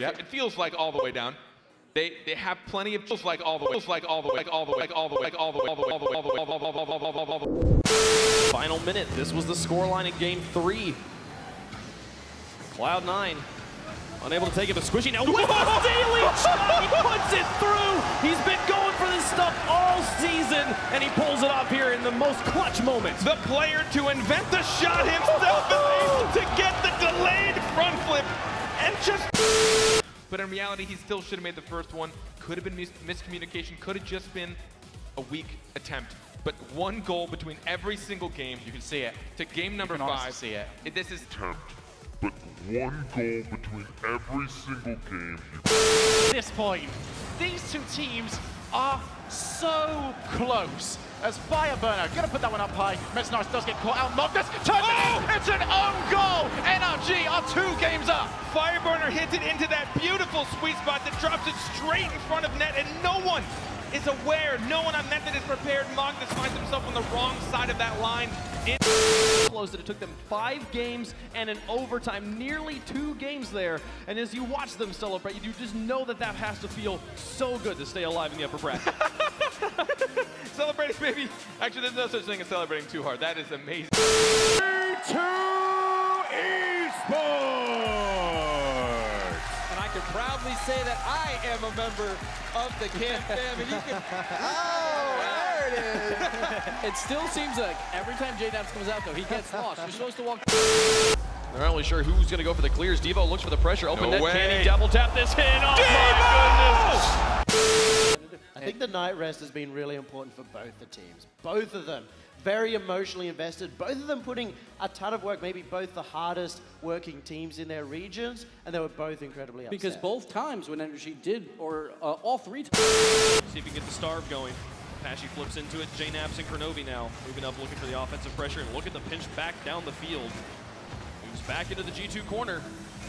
Yep. It feels like all the way down. They have plenty of feels like all the way, Final minute. This was the scoreline in game 3. Cloud9 unable to take it, but Squishy now with the daily shot. He puts it through. He's been going for this stuff all season, and he pulls it off here in the most clutch moment. The player to invent the shot himself is able to get the delayed front flip and just. But in reality, he still should have made the first one. Could have been miscommunication. Could have just been a weak attempt. But one goal between every single game. You can see it. To game number 5. See it. This is attempt. But one goal between every single game. At this point, these two teams are so close. As Fireburner, gonna put that one up high. Mesnars does get caught out. Magnus turns it in. It's an own goal. NRG are 2 games up. Fireburner hits it into that beautiful sweet spot that drops it straight in front of net, and no one is aware. No one on net that is prepared. Magnus finds himself on the wrong side of that line. Close that it took them 5 games and an overtime, nearly 2 games there. And as you watch them celebrate, you just know that that has to feel so good to stay alive in the upper bracket. Celebrating, maybe. Actually, there's no such thing as celebrating too hard. That is amazing. To esports. And I can proudly say that I am a member of the Camp Fam, and you can. Oh, there it is. It still seems like every time J-Naps comes out, though, he gets lost. You're supposed to walk. They're not really sure who's going to go for the clears. Devo looks for the pressure. Open net. way. Can he double tap this in? Oh, my goodness. I think the night rest has been really important for both the teams. Both of them very emotionally invested. Both of them putting a ton of work, maybe both the hardest working teams in their regions, and they were both incredibly upset. Because both times when Energy did, or all 3 times. See if he can get the starve going. Pashy flips into it. J-Naps and Kronovi now moving up, looking for the offensive pressure. And look at the pinch back down the field. Moves back into the G2 corner.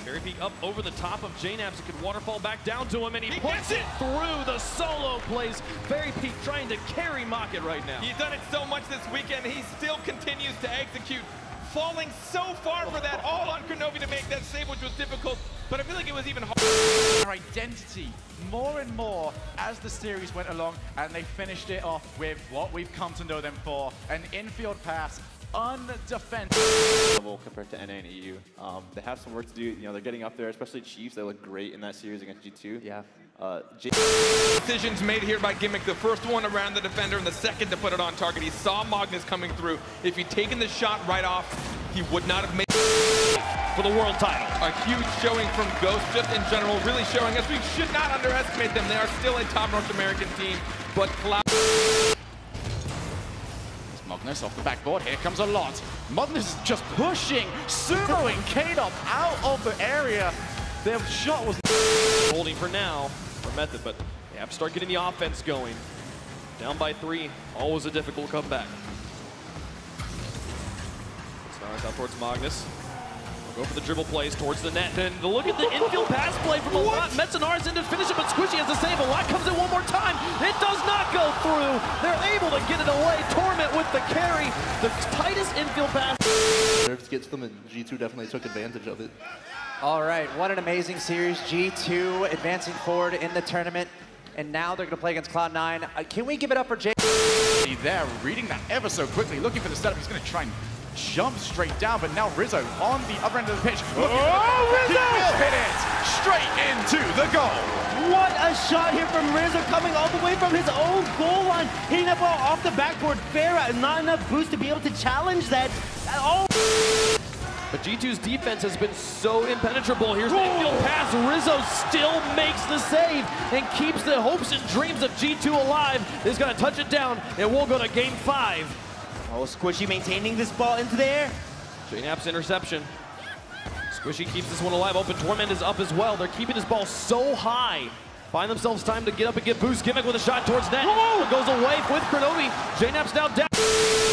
Very peak up over the top of J-Naps. It could waterfall back down to him, and he puts it through the solo plays. Very peak trying to carry Mocket right now. He's done it so much this weekend. He still continues to execute. Falling so far for that all on Kronovi to make that save, which was difficult. But I feel like it was even harder. Our identity more and more as the series went along, and they finished it off with what we've come to know them for, an infield pass, undefended. Level compared to NA and EU. They have some work to do. You know, they're getting up there, especially Chiefs. They look great in that series against G2. Yeah. Decisions made here by Gimmick. The first one around the defender and the second to put it on target. He saw Magnus coming through. If he'd taken the shot right off, he would not have made for the world title. A huge showing from Ghost, just in general, really showing us we should not underestimate them. They are still a top North American team, but Cloud. Magnus off the backboard, here comes a lot. Magnus is just pushing, sumoing K-Dop out of the area. Their shot was holding for now for Method, but they have to start getting the offense going. Down by 3, always a difficult comeback. Stars out towards Magnus. Go for the dribble plays towards the net. And look at the infield pass play from a lot. Metzenar's in to finish it, but Squishy has the save. A lot comes in one more time. It does not go through. They're able to get it away. Torment with the carry. The tightest infield pass. Nerves gets them, and G2 definitely took advantage of it. All right, what an amazing series. G2 advancing forward in the tournament. And now they're going to play against Cloud9. Can we give it up for Jay? There, reading that ever so quickly, looking for the setup. He's going to try and jump straight down, but now Rizzo on the other end of the pitch. Rizzo! He hit it straight into the goal. What a shot here from Rizzo, coming all the way from his own goal line, hitting that ball off the backboard. Farah, not enough boost to be able to challenge that at all. But G2's defense has been so impenetrable. Here's the infield pass. Rizzo still makes the save and keeps the hopes and dreams of G2 alive. He's going to touch it down, and we'll go to game 5. Oh, Squishy maintaining this ball into the air. J-Nap's interception. Squishy keeps this one alive. Open Torment is up as well. They're keeping this ball so high Find themselves time to get up and get boost. Gimmick with a shot towards net. It goes away with Kronovi. JKnap's now down.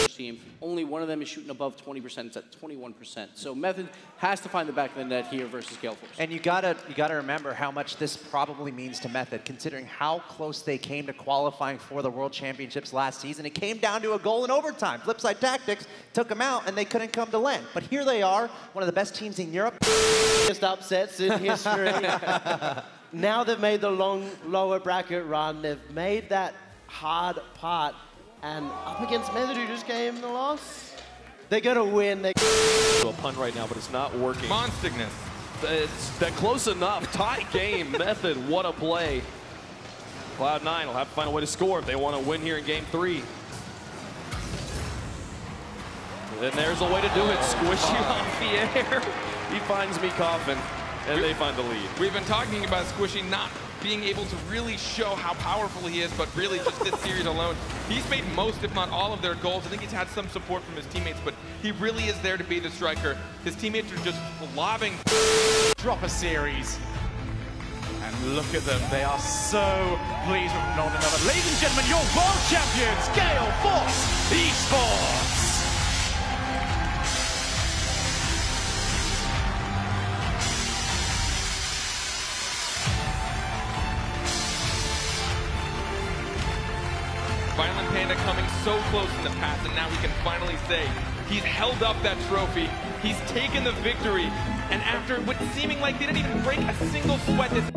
Team, only one of them is shooting above 20%. It's at 21%. So Method has to find the back of the net here versus Gale Force. And you gotta remember how much this probably means to Method, considering how close they came to qualifying for the World Championships last season. It came down to a goal in overtime. Flipside Tactics took them out, and they couldn't come to land. But here they are, one of the best teams in Europe. Biggest upsets in history. Now they've made the lower bracket run. They've made that hard part. And up against Method, who just came the loss, they're gonna win. They're A pun right now, but it's not working. Monstigness. It's that close enough. Tie game. Method, what a play. Cloud9 will have to find a way to score if they want to win here in game 3. And there's a way to do it. Squishy off the air. He finds me coughing, and they find the lead. We've been talking about Squishy not being able to really show how powerful he is, but really just this series alone, he's made most, if not all, of their goals. I think he's had some support from his teammates, but he really is there to be the striker. His teammates are just lobbing. Drop a series. And look at them. They are so pleased with one another. Ladies and gentlemen, your world champions, Gale Force Esports. Violent Panda coming so close in the past, and now we can finally say he's held up that trophy. He's taken the victory, and after what seeming like they didn't even break a single sweat this